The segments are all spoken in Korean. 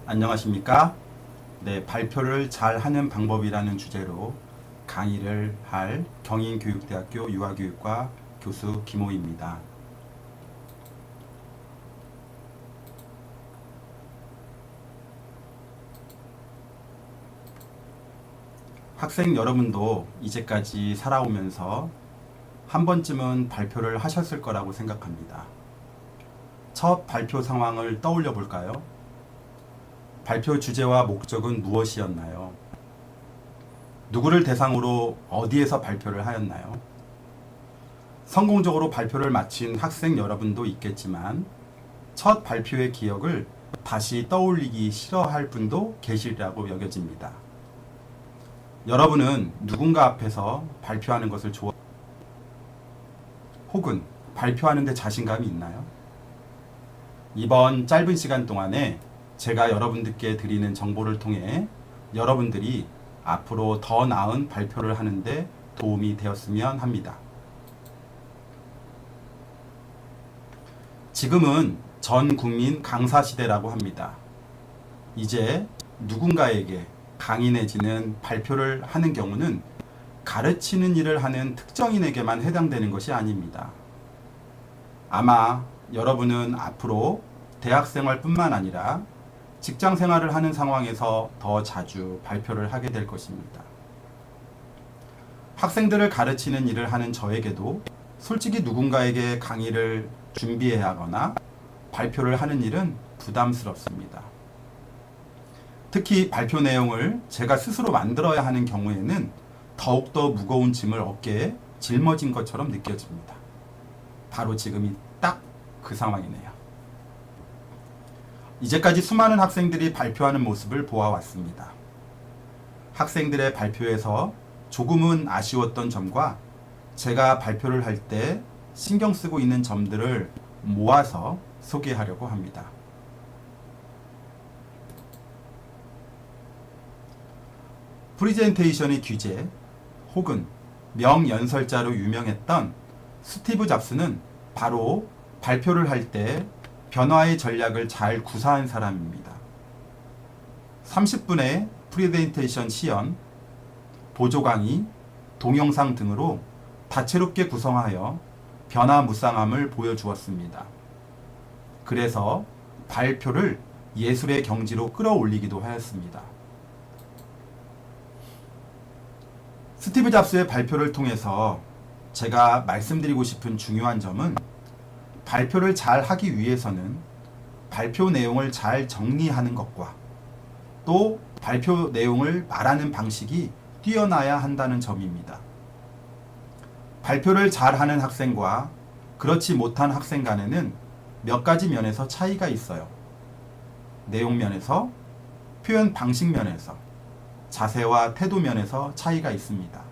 안녕하십니까? 네, 발표를 잘 하는 방법이라는 주제로 강의를 할 경인교육대학교 유아교육과 교수 김호입니다. 학생 여러분도 이제까지 살아오면서 한 번쯤은 발표를 하셨을 거라고 생각합니다. 첫 발표 상황을 떠올려 볼까요? 발표 주제와 목적은 무엇이었나요? 누구를 대상으로 어디에서 발표를 하였나요? 성공적으로 발표를 마친 학생 여러분도 있겠지만 첫 발표의 기억을 다시 떠올리기 싫어할 분도 계시리라고 여겨집니다. 여러분은 누군가 앞에서 발표하는 것을 혹은 발표하는데 자신감이 있나요? 이번 짧은 시간 동안에 제가 여러분들께 드리는 정보를 통해 여러분들이 앞으로 더 나은 발표를 하는데 도움이 되었으면 합니다. 지금은 전 국민 강사 시대라고 합니다. 이제 누군가에게 강의 내지는 발표를 하는 경우는 가르치는 일을 하는 특정인에게만 해당되는 것이 아닙니다. 아마 여러분은 앞으로 대학생활뿐만 아니라 직장생활을 하는 상황에서 더 자주 발표를 하게 될 것입니다. 학생들을 가르치는 일을 하는 저에게도 솔직히 누군가에게 강의를 준비해야 하거나 발표를 하는 일은 부담스럽습니다. 특히 발표 내용을 제가 스스로 만들어야 하는 경우에는 더욱더 무거운 짐을 어깨에 짊어진 것처럼 느껴집니다. 바로 지금이 딱 그 상황이네요. 이제까지 수많은 학생들이 발표하는 모습을 보아왔습니다. 학생들의 발표에서 조금은 아쉬웠던 점과 제가 발표를 할 때 신경 쓰고 있는 점들을 모아서 소개하려고 합니다. 프리젠테이션의 귀재 혹은 명연설자로 유명했던 스티브 잡스는 바로 발표를 할 때 변화의 전략을 잘 구사한 사람입니다. 30분의 프리젠테이션 시연, 보조 강의, 동영상 등으로 다채롭게 구성하여 변화무쌍함을 보여주었습니다. 그래서 발표를 예술의 경지로 끌어올리기도 하였습니다. 스티브 잡스의 발표를 통해서 제가 말씀드리고 싶은 중요한 점은 발표를 잘 하기 위해서는 발표 내용을 잘 정리하는 것과 또 발표 내용을 말하는 방식이 뛰어나야 한다는 점입니다. 발표를 잘하는 학생과 그렇지 못한 학생 간에는 몇 가지 면에서 차이가 있어요. 내용 면에서, 표현 방식 면에서, 자세와 태도 면에서 차이가 있습니다.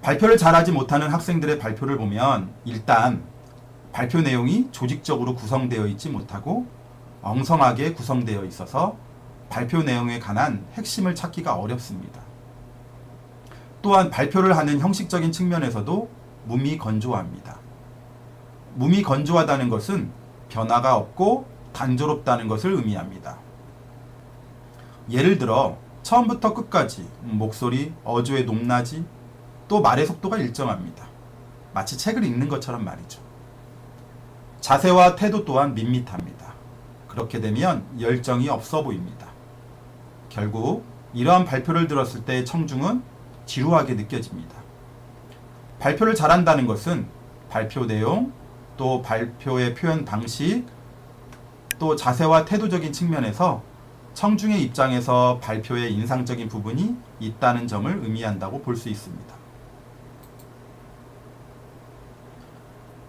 발표를 잘하지 못하는 학생들의 발표를 보면 일단 발표 내용이 조직적으로 구성되어 있지 못하고 엉성하게 구성되어 있어서 발표 내용에 관한 핵심을 찾기가 어렵습니다. 또한 발표를 하는 형식적인 측면에서도 몸이 건조합니다. 몸이 건조하다는 것은 변화가 없고 단조롭다는 것을 의미합니다. 예를 들어 처음부터 끝까지 목소리, 어조의 높낮이, 또 말의 속도가 일정합니다. 마치 책을 읽는 것처럼 말이죠. 자세와 태도 또한 밋밋합니다. 그렇게 되면 열정이 없어 보입니다. 결국 이러한 발표를 들었을 때의 청중은 지루하게 느껴집니다. 발표를 잘한다는 것은 발표 내용, 또 발표의 표현 방식, 또 자세와 태도적인 측면에서 청중의 입장에서 발표에 인상적인 부분이 있다는 점을 의미한다고 볼 수 있습니다.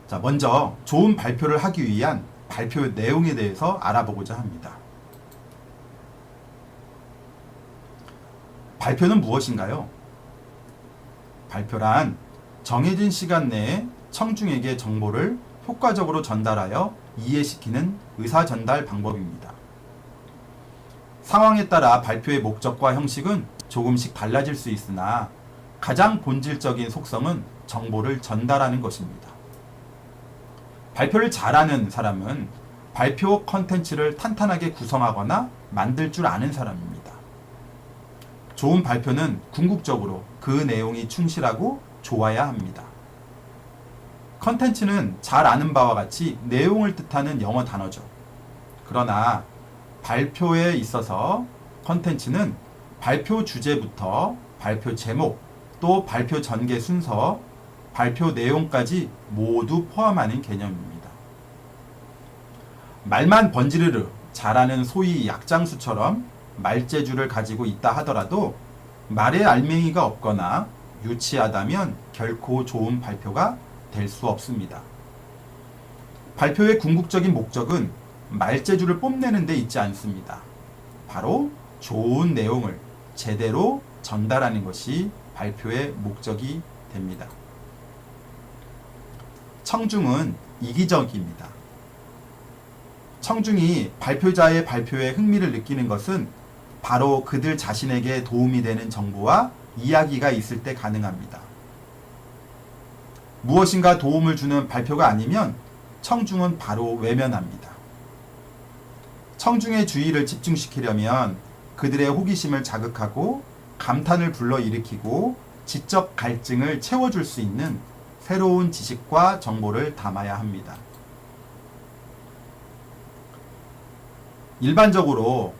자, 먼저 좋은 발표를 하기 위한 발표 내용에 대해서 알아보고자 합니다. 발표는 무엇인가요? 발표란 정해진 시간 내에 청중에게 정보를 효과적으로 전달하여 이해시키는 의사 전달 방법입니다. 상황에 따라 발표의 목적과 형식은 조금씩 달라질 수 있으나 가장 본질적인 속성은 정보를 전달하는 것입니다. 발표를 잘하는 사람은 발표 컨텐츠를 탄탄하게 구성하거나 만들 줄 아는 사람입니다. 좋은 발표는 궁극적으로 그 내용이 충실하고 좋아야 합니다. 컨텐츠는 잘 아는 바와 같이 내용을 뜻하는 영어 단어죠. 그러나 발표에 있어서 컨텐츠는 발표 주제부터 발표 제목, 또 발표 전개 순서, 발표 내용까지 모두 포함하는 개념입니다. 말만 번지르르 잘하는 소위 약장수처럼 말재주를 가지고 있다 하더라도 말에 알맹이가 없거나 유치하다면 결코 좋은 발표가 될 수 없습니다. 발표의 궁극적인 목적은 말재주를 뽐내는 데 있지 않습니다. 바로 좋은 내용을 제대로 전달하는 것이 발표의 목적이 됩니다. 청중은 이기적입니다. 청중이 발표자의 발표에 흥미를 느끼는 것은 바로 그들 자신에게 도움이 되는 정보와 이야기가 있을 때 가능합니다. 무엇인가 도움을 주는 발표가 아니면 청중은 바로 외면합니다. 청중의 주의를 집중시키려면 그들의 호기심을 자극하고 감탄을 불러일으키고 지적 갈증을 채워줄 수 있는 새로운 지식과 정보를 담아야 합니다. 일반적으로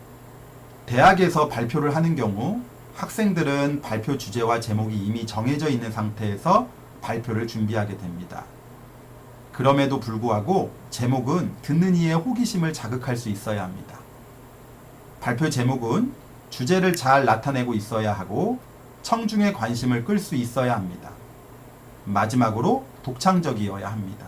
대학에서 발표를 하는 경우 학생들은 발표 주제와 제목이 이미 정해져 있는 상태에서 발표를 준비하게 됩니다. 그럼에도 불구하고 제목은 듣는 이의 호기심을 자극할 수 있어야 합니다. 발표 제목은 주제를 잘 나타내고 있어야 하고 청중의 관심을 끌 수 있어야 합니다. 마지막으로 독창적이어야 합니다.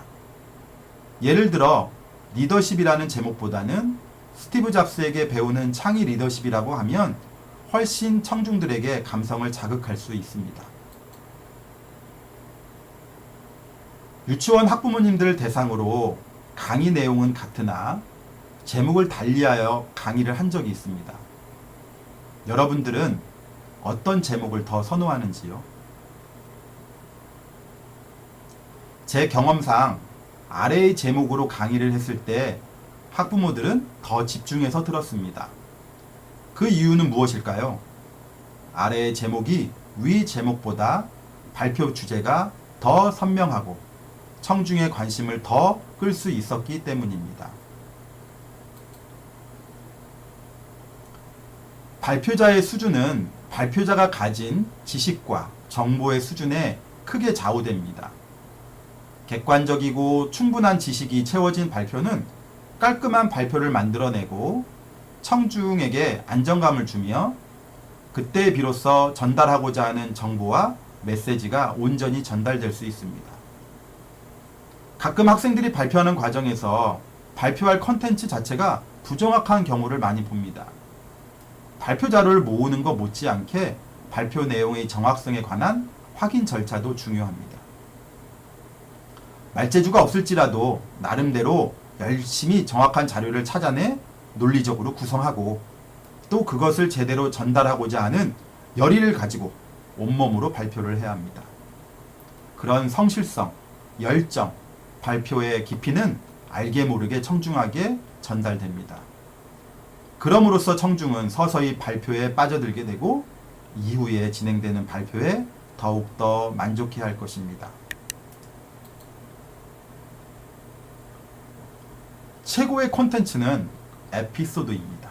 예를 들어 리더십이라는 제목보다는 스티브 잡스에게 배우는 창의 리더십이라고 하면 훨씬 청중들에게 감성을 자극할 수 있습니다. 유치원 학부모님들 대상으로 강의 내용은 같으나 제목을 달리하여 강의를 한 적이 있습니다. 여러분들은 어떤 제목을 더 선호하는지요? 제 경험상 아래의 제목으로 강의를 했을 때 학부모들은 더 집중해서 들었습니다. 그 이유는 무엇일까요? 아래의 제목이 위 제목보다 발표 주제가 더 선명하고 청중의 관심을 더 끌 수 있었기 때문입니다. 발표자의 수준은 발표자가 가진 지식과 정보의 수준에 크게 좌우됩니다. 객관적이고 충분한 지식이 채워진 발표는 깔끔한 발표를 만들어내고 청중에게 안정감을 주며 그때 비로소 전달하고자 하는 정보와 메시지가 온전히 전달될 수 있습니다. 가끔 학생들이 발표하는 과정에서 발표할 컨텐츠 자체가 부정확한 경우를 많이 봅니다. 발표 자료를 모으는 것 못지않게 발표 내용의 정확성에 관한 확인 절차도 중요합니다. 말재주가 없을지라도 나름대로 열심히 정확한 자료를 찾아내 논리적으로 구성하고 또 그것을 제대로 전달하고자 하는 열의를 가지고 온몸으로 발표를 해야 합니다. 그런 성실성, 열정, 발표의 깊이는 알게 모르게 청중에게 전달됩니다. 그럼으로써 청중은 서서히 발표에 빠져들게 되고 이후에 진행되는 발표에 더욱더 만족해야 할 것입니다. 최고의 콘텐츠는 에피소드입니다.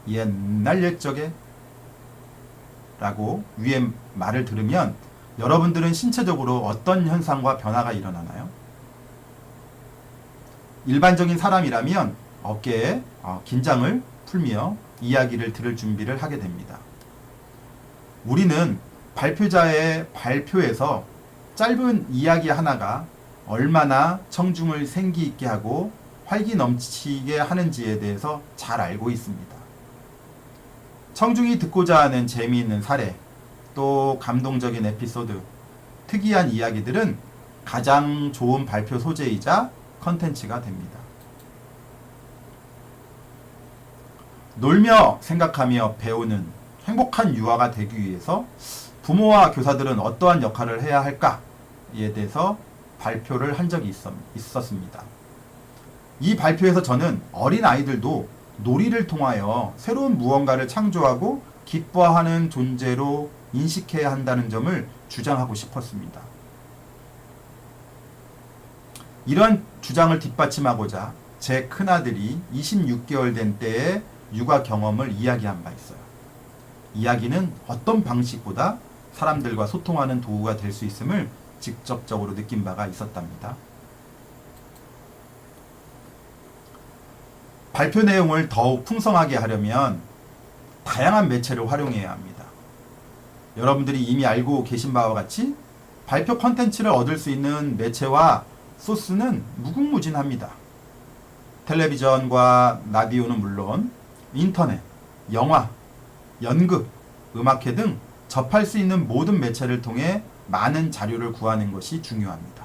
옛날 옛적에 라고 위의 말을 들으면 여러분들은 신체적으로 어떤 현상과 변화가 일어나나요? 일반적인 사람이라면 어깨에 긴장을 풀며 이야기를 들을 준비를 하게 됩니다. 우리는 발표자의 발표에서 짧은 이야기 하나가 얼마나 청중을 생기 있게 하고 활기 넘치게 하는지에 대해서 잘 알고 있습니다. 청중이 듣고자 하는 재미있는 사례, 또 감동적인 에피소드, 특이한 이야기들은 가장 좋은 발표 소재이자 컨텐츠가 됩니다. 놀며 생각하며 배우는 행복한 유아가 되기 위해서 부모와 교사들은 어떠한 역할을 해야 할까에 대해서 발표를 한 적이 있었습니다. 이 발표에서 저는 어린 아이들도 놀이를 통하여 새로운 무언가를 창조하고 기뻐하는 존재로 인식해야 한다는 점을 주장하고 싶었습니다. 이런 주장을 뒷받침하고자 제 큰아들이 26개월 된 때의 육아 경험을 이야기한 바 있어요. 이야기는 어떤 방식보다 사람들과 소통하는 도구가 될 수 있음을 직접적으로 느낀 바가 있었답니다. 발표 내용을 더욱 풍성하게 하려면 다양한 매체를 활용해야 합니다. 여러분들이 이미 알고 계신 바와 같이 발표 컨텐츠를 얻을 수 있는 매체와 소스는 무궁무진합니다. 텔레비전과 라디오는 물론 인터넷, 영화, 연극, 음악회 등 접할 수 있는 모든 매체를 통해 많은 자료를 구하는 것이 중요합니다.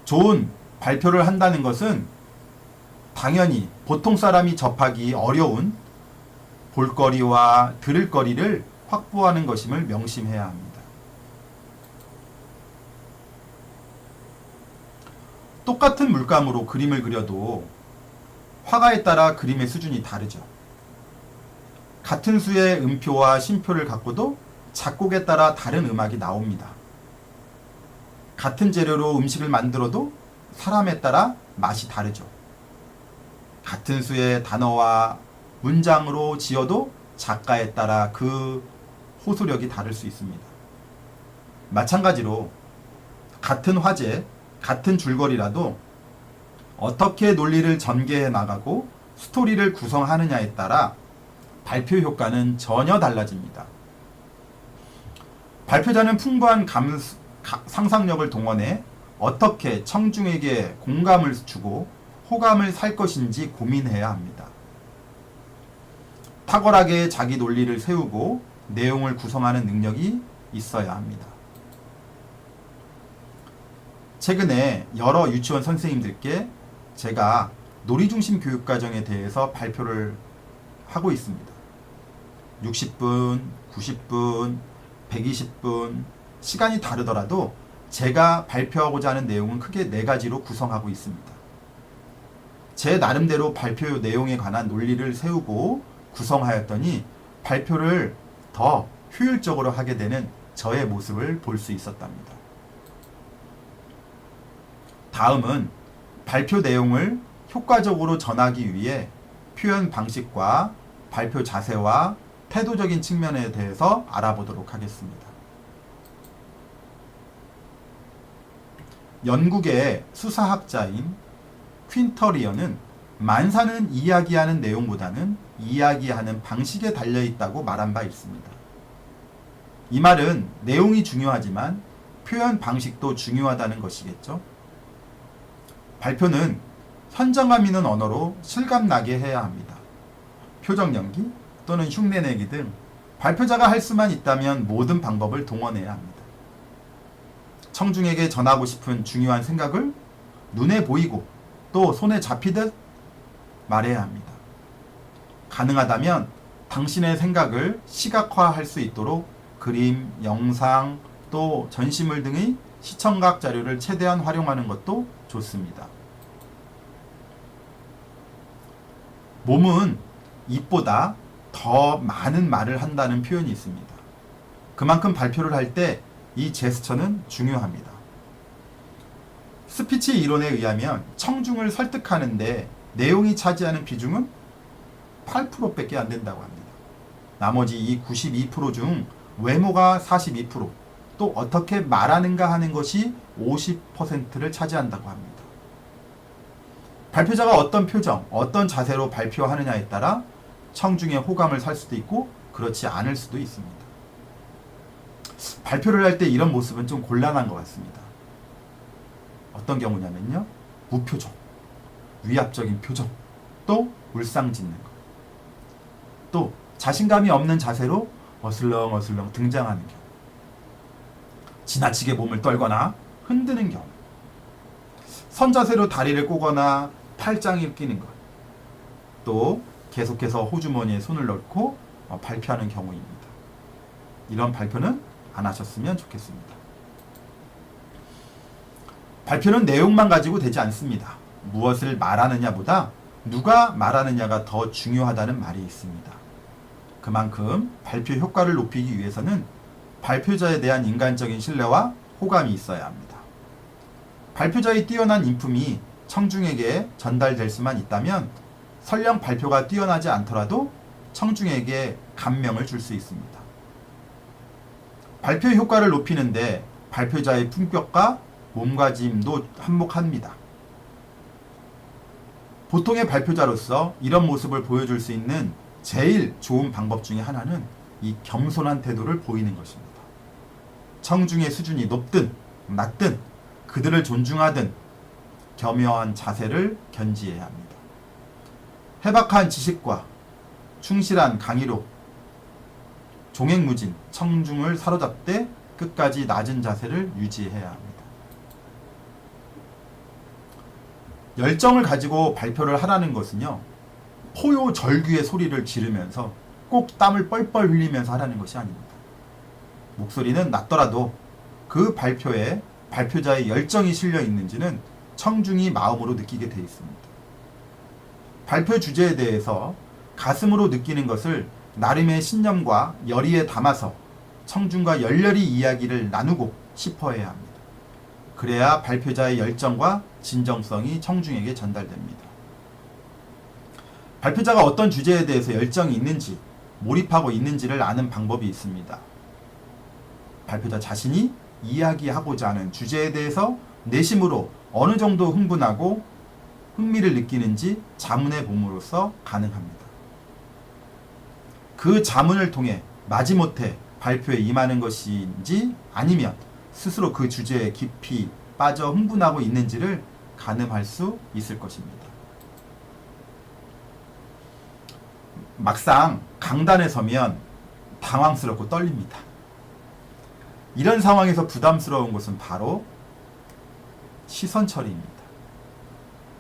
좋은 발표를 한다는 것은 당연히 보통 사람이 접하기 어려운 볼거리와 들을거리를 확보하는 것임을 명심해야 합니다. 똑같은 물감으로 그림을 그려도 화가에 따라 그림의 수준이 다르죠. 같은 수의 음표와 심표를 갖고도 작곡에 따라 다른 음악이 나옵니다. 같은 재료로 음식을 만들어도 사람에 따라 맛이 다르죠. 같은 수의 단어와 문장으로 지어도 작가에 따라 그 호소력이 다를 수 있습니다. 마찬가지로 같은 화제, 같은 줄거리라도 어떻게 논리를 전개해 나가고 스토리를 구성하느냐에 따라 발표 효과는 전혀 달라집니다. 발표자는 풍부한 상상력을 동원해 어떻게 청중에게 공감을 주고 호감을 살 것인지 고민해야 합니다. 탁월하게 자기 논리를 세우고 내용을 구성하는 능력이 있어야 합니다. 최근에 여러 유치원 선생님들께 제가 놀이중심 교육과정에 대해서 발표를 하고 있습니다. 60분, 90분, 120분, 시간이 다르더라도 제가 발표하고자 하는 내용은 크게 4가지로 구성하고 있습니다. 제 나름대로 발표 내용에 관한 논리를 세우고 구성하였더니 발표를 더 효율적으로 하게 되는 저의 모습을 볼 수 있었답니다. 다음은 발표 내용을 효과적으로 전하기 위해 표현 방식과 발표 자세와 태도적인 측면에 대해서 알아보도록 하겠습니다. 영국의 수사학자인 퀸터리언은 만사는 이야기하는 내용보다는 이야기하는 방식에 달려있다고 말한 바 있습니다. 이 말은 내용이 중요하지만 표현 방식도 중요하다는 것이겠죠. 발표는 현장감 있는 언어로 실감나게 해야 합니다. 표정 연기 또는 흉내내기 등 발표자가 할 수만 있다면 모든 방법을 동원해야 합니다. 청중에게 전하고 싶은 중요한 생각을 눈에 보이고 또 손에 잡히듯 말해야 합니다. 가능하다면 당신의 생각을 시각화할 수 있도록 그림, 영상, 또 전시물 등의 시청각 자료를 최대한 활용하는 것도 좋습니다. 몸은 입보다 더 많은 말을 한다는 표현이 있습니다. 그만큼 발표를 할 때 이 제스처는 중요합니다. 스피치 이론에 의하면 청중을 설득하는데 내용이 차지하는 비중은 8%밖에 안 된다고 합니다. 나머지 이 92% 중 외모가 42%, 또 어떻게 말하는가 하는 것이 50%를 차지한다고 합니다. 발표자가 어떤 표정, 어떤 자세로 발표하느냐에 따라 청중의 호감을 살 수도 있고 그렇지 않을 수도 있습니다. 발표를 할 때 이런 모습은 좀 곤란한 것 같습니다. 어떤 경우냐면요, 무표정, 위압적인 표정, 또 울상짓는 것, 또 자신감이 없는 자세로 어슬렁어슬렁 등장하는 경우, 지나치게 몸을 떨거나 흔드는 경우, 선자세로 다리를 꼬거나 팔짱을 끼는 것, 또 계속해서 호주머니에 손을 넣고 발표하는 경우입니다. 이런 발표는 안 하셨으면 좋겠습니다. 발표는 내용만 가지고 되지 않습니다. 무엇을 말하느냐보다 누가 말하느냐가 더 중요하다는 말이 있습니다. 그만큼 발표 효과를 높이기 위해서는 발표자에 대한 인간적인 신뢰와 호감이 있어야 합니다. 발표자의 뛰어난 인품이 청중에게 전달될 수만 있다면 설령 발표가 뛰어나지 않더라도 청중에게 감명을 줄 수 있습니다. 발표 효과를 높이는데 발표자의 품격과 몸가짐도 한몫합니다. 보통의 발표자로서 이런 모습을 보여줄 수 있는 제일 좋은 방법 중에 하나는 이 겸손한 태도를 보이는 것입니다. 청중의 수준이 높든 낮든 그들을 존중하든 겸허한 자세를 견지해야 합니다. 해박한 지식과 충실한 강의로 종횡무진 청중을 사로잡되 끝까지 낮은 자세를 유지해야 합니다. 열정을 가지고 발표를 하라는 것은요, 포효절규의 소리를 지르면서 꼭 땀을 뻘뻘 흘리면서 하라는 것이 아닙니다. 목소리는 낮더라도 그 발표에 발표자의 열정이 실려 있는지는 청중이 마음으로 느끼게 되어 있습니다. 발표 주제에 대해서 가슴으로 느끼는 것을 나름의 신념과 열의에 담아서 청중과 열렬히 이야기를 나누고 싶어해야 합니다. 그래야 발표자의 열정과 진정성이 청중에게 전달됩니다. 발표자가 어떤 주제에 대해서 열정이 있는지, 몰입하고 있는지를 아는 방법이 있습니다. 발표자 자신이 이야기하고자 하는 주제에 대해서 내심으로 어느 정도 흥분하고 흥미를 느끼는지 자문해 봄으로써 가능합니다. 그 자문을 통해 마지못해 발표에 임하는 것인지 아니면 스스로 그 주제에 깊이 빠져 흥분하고 있는지를 가늠할 수 있을 것입니다. 막상 강단에 서면 당황스럽고 떨립니다. 이런 상황에서 부담스러운 것은 바로 시선 처리입니다.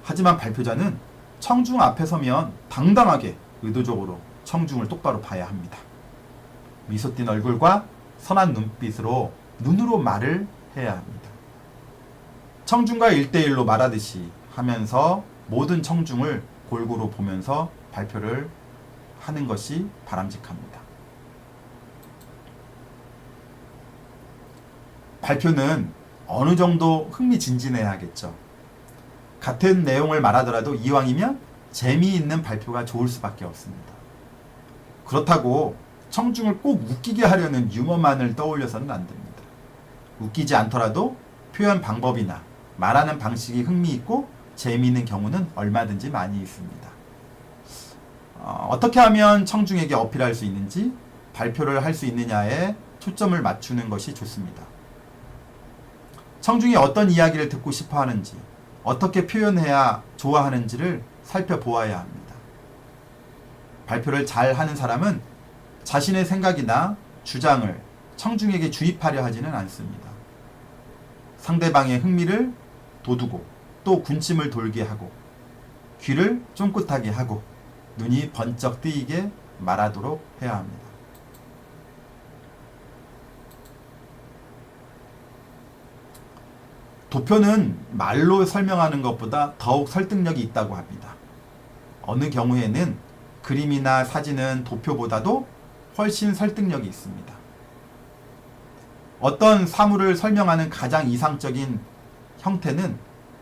하지만 발표자는 청중 앞에 서면 당당하게 의도적으로 청중을 똑바로 봐야 합니다. 미소 띤 얼굴과 선한 눈빛으로 눈으로 말을 해야 합니다. 청중과 1대1로 말하듯이 하면서 모든 청중을 골고루 보면서 발표를 하는 것이 바람직합니다. 발표는 어느 정도 흥미진진해야겠죠. 같은 내용을 말하더라도 이왕이면 재미있는 발표가 좋을 수밖에 없습니다. 그렇다고 청중을 꼭 웃기게 하려는 유머만을 떠올려서는 안 됩니다. 웃기지 않더라도 표현 방법이나 말하는 방식이 흥미있고 재미있는 경우는 얼마든지 많이 있습니다. 어떻게 하면 청중에게 어필할 수 있는지, 발표를 할 수 있느냐에 초점을 맞추는 것이 좋습니다. 청중이 어떤 이야기를 듣고 싶어 하는지, 어떻게 표현해야 좋아하는지를 살펴보아야 합니다. 발표를 잘 하는 사람은 자신의 생각이나 주장을 청중에게 주입하려 하지는 않습니다. 상대방의 흥미를 돋우고 또 군침을 돌게 하고 귀를 쫑긋하게 하고 눈이 번쩍 뜨이게 말하도록 해야 합니다. 도표는 말로 설명하는 것보다 더욱 설득력이 있다고 합니다. 어느 경우에는 그림이나 사진은 도표보다도 훨씬 설득력이 있습니다. 어떤 사물을 설명하는 가장 이상적인 형태는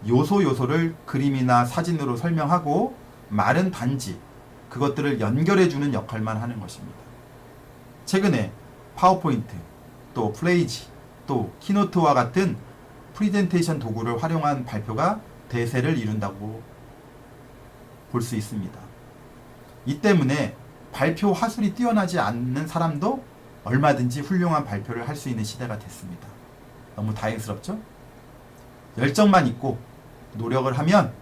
요소를 그림이나 사진으로 설명하고 말은 단지 그것들을 연결해주는 역할만 하는 것입니다. 최근에 파워포인트, 또 플레이지, 또 키노트와 같은 프리젠테이션 도구를 활용한 발표가 대세를 이룬다고 볼 수 있습니다. 이 때문에 발표 화술이 뛰어나지 않는 사람도 얼마든지 훌륭한 발표를 할 수 있는 시대가 됐습니다. 너무 다행스럽죠? 열정만 있고 노력을 하면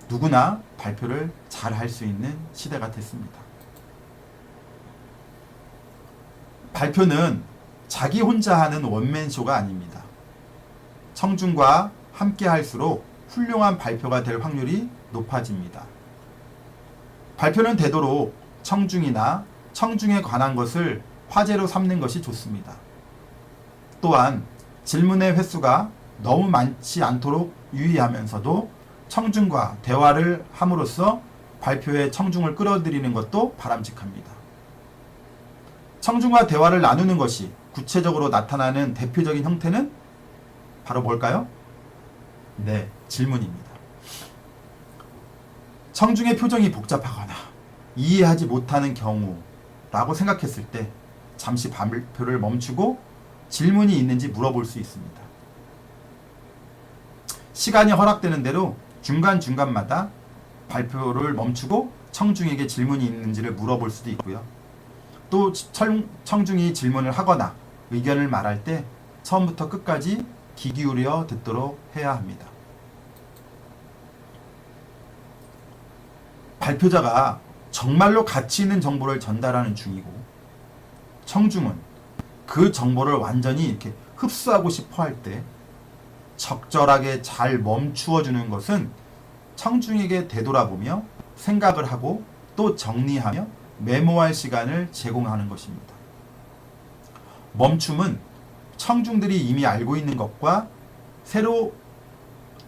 누구나 발표를 잘 할 수 있는 시대가 됐습니다. 발표는 자기 혼자 하는 원맨쇼가 아닙니다. 청중과 함께 할수록 훌륭한 발표가 될 확률이 높아집니다. 발표는 되도록 청중이나 청중에 관한 것을 화제로 삼는 것이 좋습니다. 또한 질문의 횟수가 너무 많지 않도록 유의하면서도 청중과 대화를 함으로써 발표에 청중을 끌어들이는 것도 바람직합니다. 청중과 대화를 나누는 것이 구체적으로 나타나는 대표적인 형태는 바로 뭘까요? 네, 질문입니다. 청중의 표정이 복잡하거나 이해하지 못하는 경우라고 생각했을 때 잠시 발표를 멈추고 질문이 있는지 물어볼 수 있습니다. 시간이 허락되는 대로 중간중간마다 발표를 멈추고 청중에게 질문이 있는지를 물어볼 수도 있고요. 또 청중이 질문을 하거나 의견을 말할 때 처음부터 끝까지 귀 기울여 듣도록 해야 합니다. 발표자가 정말로 가치 있는 정보를 전달하는 중이고 청중은 그 정보를 완전히 이렇게 흡수하고 싶어 할 때 적절하게 잘 멈추어 주는 것은 청중에게 되돌아보며 생각을 하고 또 정리하며 메모할 시간을 제공하는 것입니다. 멈춤은 청중들이 이미 알고 있는 것과 새로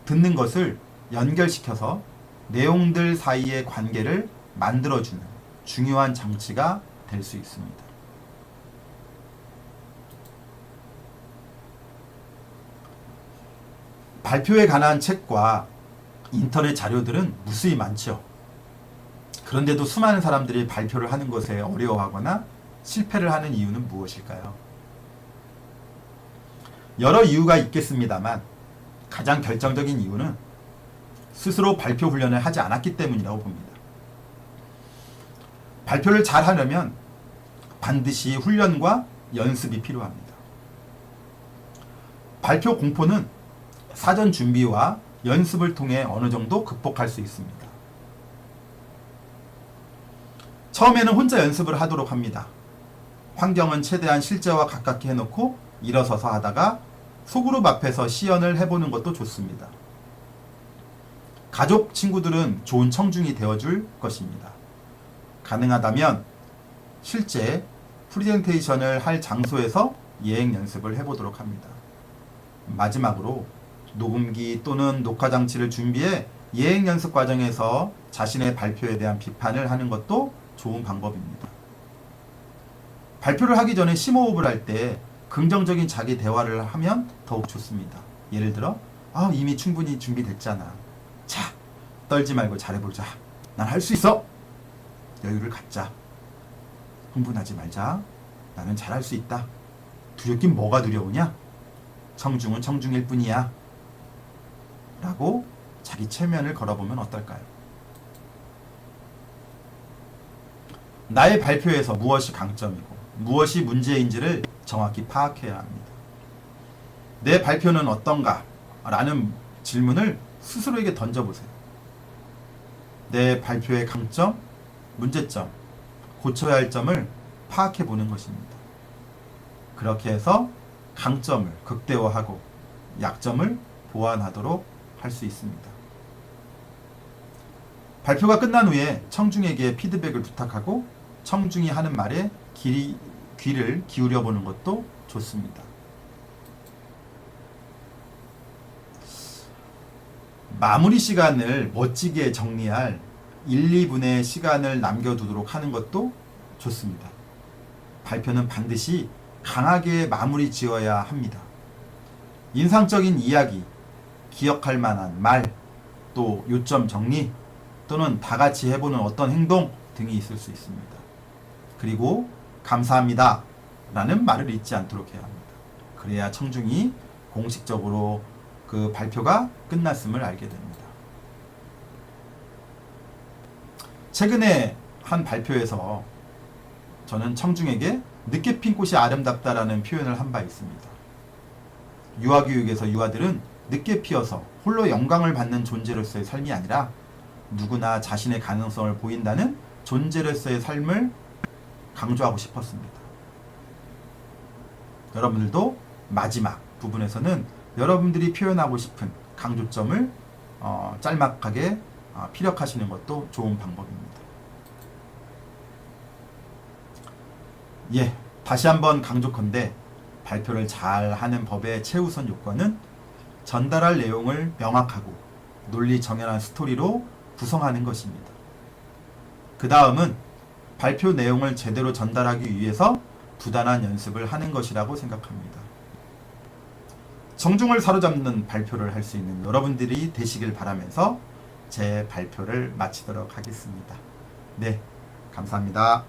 듣는 것을 연결시켜서 내용들 사이의 관계를 만들어주는 중요한 장치가 될 수 있습니다. 발표에 관한 책과 인터넷 자료들은 무수히 많죠. 그런데도 수많은 사람들이 발표를 하는 것에 어려워하거나 실패를 하는 이유는 무엇일까요? 여러 이유가 있겠습니다만 가장 결정적인 이유는 스스로 발표 훈련을 하지 않았기 때문이라고 봅니다. 발표를 잘 하려면 반드시 훈련과 연습이 필요합니다. 발표 공포는 사전 준비와 연습을 통해 어느 정도 극복할 수 있습니다. 처음에는 혼자 연습을 하도록 합니다. 환경은 최대한 실제와 가깝게 해놓고 일어서서 하다가 소그룹 앞에서 시연을 해보는 것도 좋습니다. 가족, 친구들은 좋은 청중이 되어줄 것입니다. 가능하다면 실제 프레젠테이션을 할 장소에서 예행 연습을 해보도록 합니다. 마지막으로 녹음기 또는 녹화 장치를 준비해 예행 연습 과정에서 자신의 발표에 대한 비판을 하는 것도 좋은 방법입니다. 발표를 하기 전에 심호흡을 할 때 긍정적인 자기 대화를 하면 더욱 좋습니다. 예를 들어 이미 충분히 준비됐잖아. 자, 떨지 말고 잘해보자. 난 할 수 있어. 여유를 갖자. 흥분하지 말자. 나는 잘할 수 있다. 두렵긴 뭐가 두려우냐? 청중은 청중일 뿐이야. 라고 자기 체면을 걸어보면 어떨까요? 나의 발표에서 무엇이 강점이고 무엇이 문제인지를 정확히 파악해야 합니다. 내 발표는 어떤가? 라는 질문을 스스로에게 던져보세요. 내 발표의 강점, 문제점, 고쳐야 할 점을 파악해 보는 것입니다. 그렇게 해서 강점을 극대화하고 약점을 보완하도록 할 수 있습니다. 발표가 끝난 후에 청중에게 피드백을 부탁하고 청중이 하는 말에 귀를 기울여 보는 것도 좋습니다. 마무리 시간을 멋지게 정리할 1, 2분의 시간을 남겨두도록 하는 것도 좋습니다. 발표는 반드시 강하게 마무리 지어야 합니다. 인상적인 이야기, 기억할 만한 말, 또 요점 정리, 또는 다 같이 해보는 어떤 행동 등이 있을 수 있습니다. 그리고 감사합니다 라는 말을 잊지 않도록 해야 합니다. 그래야 청중이 공식적으로 그 발표가 끝났음을 알게 됩니다. 최근에 한 발표에서 저는 청중에게 늦게 핀 꽃이 아름답다라는 표현을 한 바 있습니다. 유아교육에서 유아들은 늦게 피어서 홀로 영광을 받는 존재로서의 삶이 아니라 누구나 자신의 가능성을 보인다는 존재로서의 삶을 강조하고 싶었습니다. 여러분들도 마지막 부분에서는 여러분들이 표현하고 싶은 강조점을 짤막하게 피력하시는 것도 좋은 방법입니다. 다시 한번 강조컨대 발표를 잘 하는 법의 최우선 요건은 전달할 내용을 명확하고 논리 정연한 스토리로 구성하는 것입니다. 그 다음은 발표 내용을 제대로 전달하기 위해서 부단한 연습을 하는 것이라고 생각합니다. 청중을 사로잡는 발표를 할 수 있는 여러분들이 되시길 바라면서 제 발표를 마치도록 하겠습니다. 네, 감사합니다.